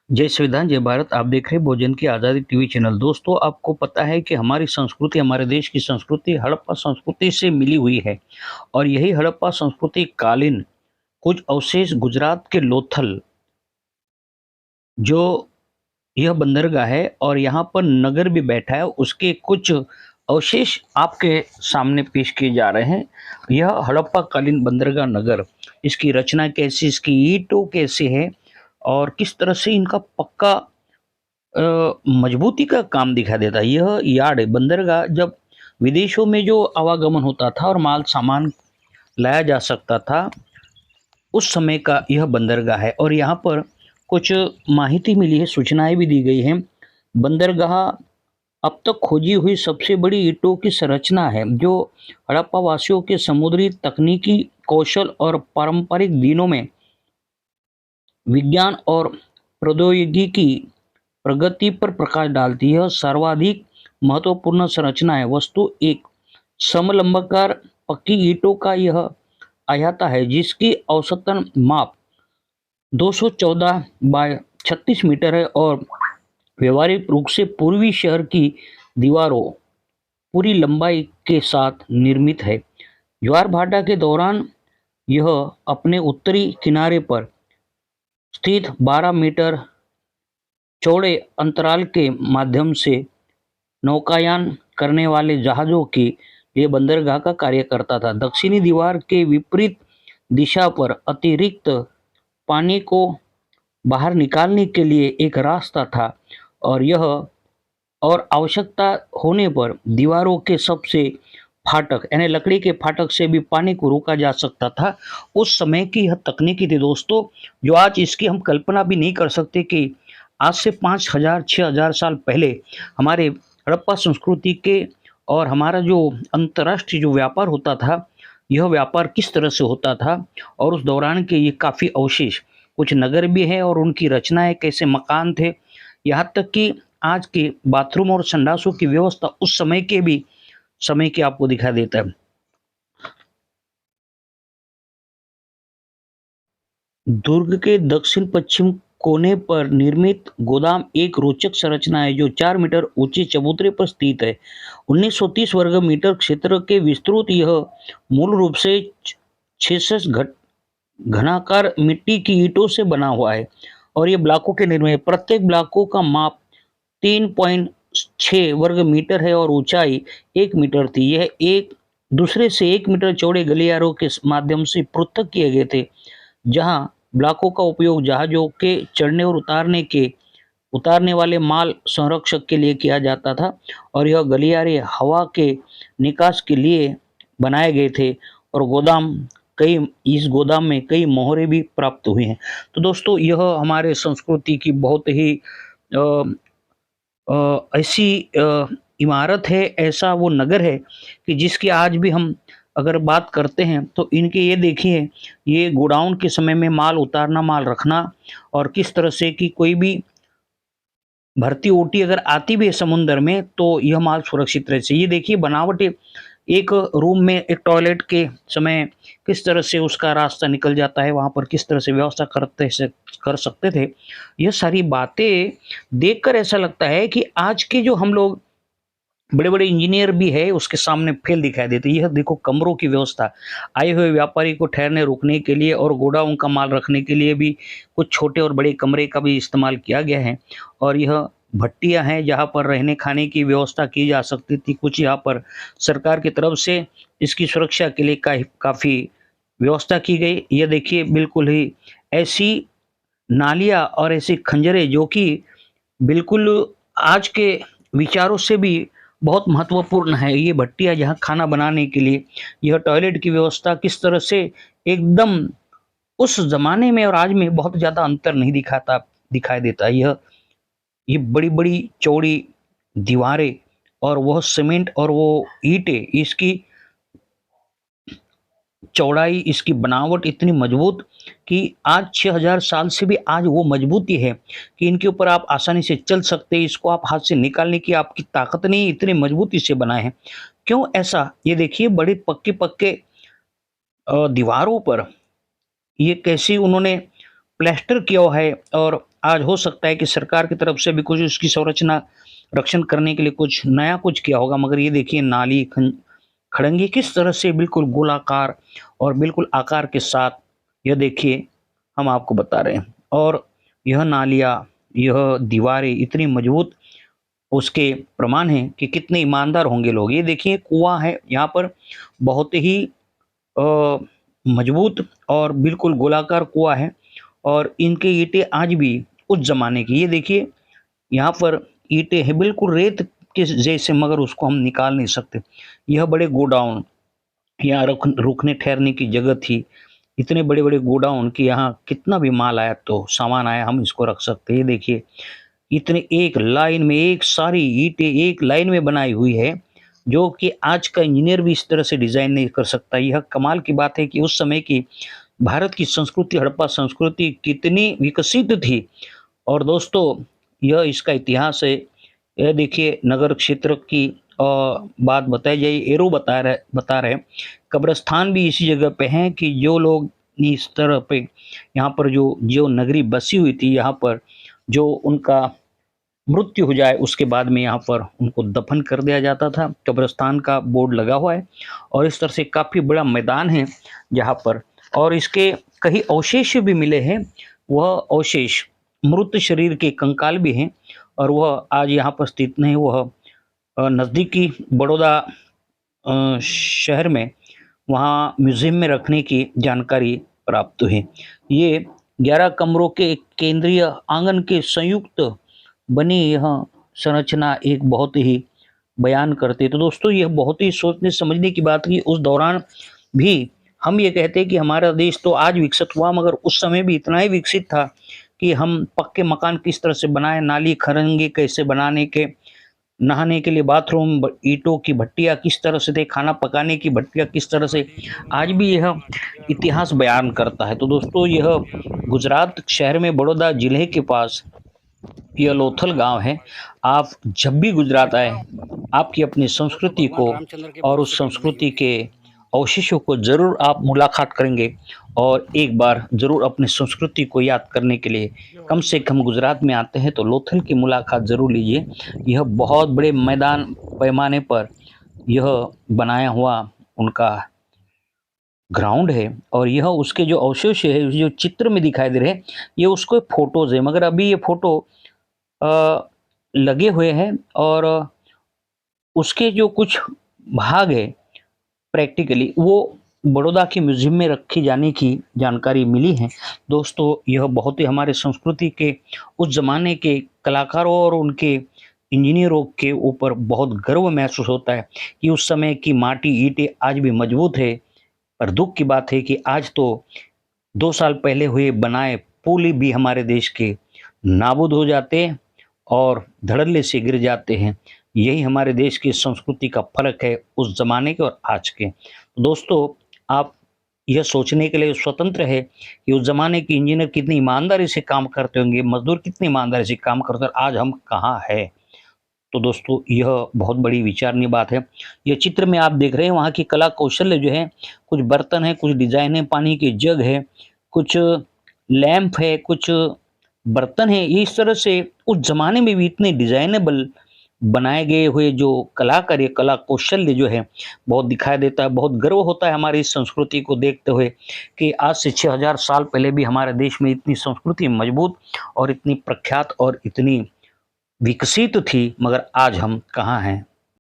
जय संविधान, जय भारत। आप देख रहे हैं भोजन की आज़ादी टीवी चैनल। दोस्तों, आपको पता है कि हमारी संस्कृति, हमारे देश की संस्कृति हड़प्पा संस्कृति से मिली हुई है और यही हड़प्पा संस्कृति कालीन कुछ अवशेष गुजरात के लोथल, जो यह बंदरगाह है और यहाँ पर नगर भी बैठा है, उसके कुछ अवशेष आपके सामने पेश किए जा रहे हैं। यह हड़प्पा कालीन बंदरगाह नगर, इसकी रचना कैसी, इसकी ईंटों कैसे है और किस तरह से इनका पक्का मजबूती का काम दिखा देता है। यह यार्ड बंदरगाह जब विदेशों में जो आवागमन होता था और माल सामान लाया जा सकता था, उस समय का यह बंदरगाह है और यहाँ पर कुछ माहिती मिली है, सूचनाएं भी दी गई हैं। बंदरगाह अब तक खोजी हुई सबसे बड़ी ईंटों की संरचना है, जो हड़प्पा वासियों के समुद्री तकनीकी कौशल और पारंपरिक दिनों में विज्ञान और प्रौद्योगिकी की प्रगति पर प्रकाश डालती है। और सर्वाधिक महत्वपूर्ण संरचना है वस्तु एक समलंबाकार पक्की ईंटों का यह अहाता है, जिसकी औसतन माप 214 बाय 36 मीटर है और व्यवहारिक रूप से पूर्वी शहर की दीवारों पूरी लंबाई के साथ निर्मित है। ज्वार भाटा के दौरान यह अपने उत्तरी किनारे पर स्थित 12 मीटर चौड़े अंतराल के माध्यम से नौकायान करने वाले जहाज़ों के लिए बंदरगाह का कार्य करता था। दक्षिणी दीवार के विपरीत दिशा पर अतिरिक्त पानी को बाहर निकालने के लिए एक रास्ता था और आवश्यकता होने पर दीवारों के सबसे फाटक यानी लकड़ी के फाटक से भी पानी को रोका जा सकता था। उस समय की यह तकनीकी थी दोस्तों, जो आज इसकी हम कल्पना भी नहीं कर सकते कि आज से 5000 6000 साल पहले हमारे हड़प्पा संस्कृति के और हमारा जो अंतर्राष्ट्रीय जो व्यापार होता था, यह व्यापार किस तरह से होता था और उस दौरान के ये काफ़ी अवशेष, कुछ नगर भी हैं और उनकी रचनाएं, कैसे मकान थे, यहाँ तक कि आज के बाथरूम और संडासों की व्यवस्था उस समय की आपको दिखा देता है। दुर्ग के दक्षिण पश्चिम कोने पर निर्मित गोदाम एक रोचक संरचना है, जो 4 मीटर ऊंचे चबूतरे पर स्थित है। 1930 वर्ग मीटर क्षेत्र के विस्तृत यह मूल रूप से 66 घनाकार मिट्टी की ईंटों से बना हुआ है और ये ब्लॉकों के निर्मित है। प्रत्येक ब्लॉकों का माप 3.6 वर्ग मीटर है और ऊंचाई 1 मीटर थी। यह एक दूसरे से 1 मीटर चौड़े गलियारों के माध्यम से पृथक किए गए थे, जहां ब्लॉकों का उपयोग जहाजों के चढ़ने और उतारने वाले माल संरक्षक के लिए किया जाता था और यह गलियारे हवा के निकास के लिए बनाए गए थे और इस गोदाम में कई मोहरे भी प्राप्त हुए हैं। तो दोस्तों, यह हमारे संस्कृति की बहुत ही ऐसी इमारत है, ऐसा वो नगर है कि जिसकी आज भी हम अगर बात करते हैं तो इनके ये देखिए, ये गोडाउन के समय में माल उतारना, माल रखना और किस तरह से कि कोई भी भर्ती ओटी अगर आती भी है समुद्र में तो यह माल सुरक्षित रहे। ये देखिए बनावट, एक रूम में एक टॉयलेट के समय किस तरह से उसका रास्ता निकल जाता है, वहाँ पर किस तरह से व्यवस्था कर सकते थे। ये सारी बातें देखकर ऐसा लगता है कि आज के जो हम लोग बड़े बड़े इंजीनियर भी है, उसके सामने फेल दिखाई देते। यह देखो कमरों की व्यवस्था, आए हुए व्यापारी को ठहरने रुकने के लिए और गोडाउन का माल रखने के लिए भी कुछ छोटे और बड़े कमरे का भी इस्तेमाल किया गया है। और यह भट्टियां हैं जहां पर रहने खाने की व्यवस्था की जा सकती थी। कुछ यहाँ पर सरकार की तरफ से इसकी सुरक्षा के लिए काफ़ी व्यवस्था की गई। यह देखिए बिल्कुल ही ऐसी नालियाँ और ऐसी खंजरें जो कि बिल्कुल आज के विचारों से भी बहुत महत्वपूर्ण है। ये भट्टियाँ जहाँ खाना बनाने के लिए, यह टॉयलेट की व्यवस्था किस तरह से एकदम उस ज़माने में और आज में बहुत ज़्यादा अंतर नहीं दिखाई देता। ये बड़ी-बड़ी चौड़ी दीवारें और वह सीमेंट और वो ईंटें, इसकी चौड़ाई, इसकी बनावट इतनी मजबूत कि आज 6000 साल से भी आज वो मजबूती है कि इनके ऊपर आप आसानी से चल सकते हैं। इसको आप हाथ से निकालने की आपकी ताकत नहीं, इतनी मजबूती से बनाए हैं। क्यों ऐसा? ये देखिए बड़े पक्के-पक्के दीवारों पर ये कैसी उन्होंने प्लास्टर किया हुआ है और आज हो सकता है कि सरकार की तरफ से भी कुछ उसकी संरचना रक्षण करने के लिए कुछ नया कुछ किया होगा, मगर ये देखिए नाली खड़ंगी किस तरह से बिल्कुल गोलाकार और बिल्कुल आकार के साथ, यह देखिए हम आपको बता रहे हैं। और यह नालियाँ, यह दीवारें इतनी मजबूत, उसके प्रमाण हैं कि कितने ईमानदार होंगे लोग। ये देखिए कुआँ है यहाँ पर, बहुत ही मजबूत और बिल्कुल गोलाकार कुआँ है और इनके ईंटें आज भी उस ज़माने की, ये देखिए यहाँ पर ईंटें हैं बिल्कुल रेत के जैसे, मगर उसको हम निकाल नहीं सकते। यह बड़े गोडाउन, यहाँ रुकने ठहरने की जगह थी। इतने बड़े-बड़े गोडाउन कि यहाँ कितना भी माल आया तो सामान आया हम इसको रख सकते हैं। ये देखिए इतने एक लाइन में एक सारी ईंटें एक लाइन में बनाई हुई है, जो कि आज का इंजीनियर भी इस तरह से डिज़ाइन नहीं कर सकता। यह कमाल की बात है कि उस समय की भारत की संस्कृति, हड़प्पा संस्कृति कितनी विकसित थी। और दोस्तों यह इसका इतिहास है। यह देखिए नगर क्षेत्र की बात बताई जाए, एरो बता रहे कब्रिस्तान भी इसी जगह पे हैं कि जो लोग इस तरह पे यहाँ पर जो नगरी बसी हुई थी, यहाँ पर जो उनका मृत्यु हो जाए उसके बाद में यहाँ पर उनको दफन कर दिया जाता था। कब्रिस्तान का बोर्ड लगा हुआ है और इस तरह से काफ़ी बड़ा मैदान है जहाँ पर, और इसके कई अवशेष भी मिले हैं। वह अवशेष मृत शरीर के कंकाल भी हैं और वह आज यहाँ पर स्थित नहीं, वह नज़दीकी बड़ौदा शहर में वहाँ म्यूज़ियम में रखने की जानकारी प्राप्त हुई। ये 11 कमरों के एक केंद्रीय आंगन के संयुक्त बनी यह संरचना एक बहुत ही बयान करती है। तो दोस्तों यह बहुत ही सोचने समझने की बात कि उस दौरान भी हम ये कहते हैं कि हमारा देश तो आज विकसित हुआ, मगर उस समय भी इतना ही विकसित था कि हम पक्के मकान किस तरह से बनाए, नाली खरंगे कैसे बनाने के, नहाने के लिए बाथरूम, ईंटों की भट्टियाँ किस तरह से थे, खाना पकाने की भट्टियाँ किस तरह से, आज भी यह इतिहास बयान करता है। तो दोस्तों यह गुजरात शहर में बड़ौदा जिले के पास यह लोथल गांव है। आप जब भी गुजरात आए, आपकी अपनी संस्कृति को और उस संस्कृति के अवशेषों को ज़रूर आप मुलाकात करेंगे और एक बार ज़रूर अपनी संस्कृति को याद करने के लिए कम से कम गुजरात में आते हैं तो लोथल की मुलाकात ज़रूर लीजिए। यह बहुत बड़े मैदान पैमाने पर यह बनाया हुआ उनका ग्राउंड है और यह उसके जो अवशेष है, जो चित्र में दिखाई दे रहे हैं, ये उसको फ़ोटोज़ है, मगर अभी ये फ़ोटो लगे हुए हैं और उसके जो कुछ भाग है प्रैक्टिकली वो बड़ौदा के म्यूज़ियम में रखी जाने की जानकारी मिली है। दोस्तों यह बहुत ही हमारे संस्कृति के उस ज़माने के कलाकारों और उनके इंजीनियरों के ऊपर बहुत गर्व महसूस होता है कि उस समय की माटी ईंटें आज भी मजबूत है। पर दुख की बात है कि आज तो 2 साल पहले हुए बनाए पुल भी हमारे देश के नाबूद हो जाते हैं और धड़ल्ले से गिर जाते हैं। यही हमारे देश की संस्कृति का फ़र्क है उस ज़माने के और आज के। दोस्तों आप यह सोचने के लिए स्वतंत्र है कि उस ज़माने के इंजीनियर कितनी ईमानदारी से काम करते होंगे, मज़दूर कितनी ईमानदारी से काम करते हैं, आज हम कहाँ हैं। तो दोस्तों यह बहुत बड़ी विचारणीय बात है। यह चित्र में आप देख रहे हैं वहाँ की कला कौशल्य जो है, कुछ बर्तन है, कुछ डिज़ाइन है, पानी के जग है, कुछ लैंप है, कुछ बर्तन है। ये इस तरह से उस ज़माने में भी इतने डिज़ाइनेबल बनाए गए हुए जो कलाकार, ये कला कौशल्य जो है बहुत दिखाई देता है। बहुत गर्व होता है हमारी इस संस्कृति को देखते हुए कि आज से 6000 साल पहले भी हमारे देश में इतनी संस्कृति मजबूत और इतनी प्रख्यात और इतनी विकसित थी, मगर आज हम कहाँ हैं।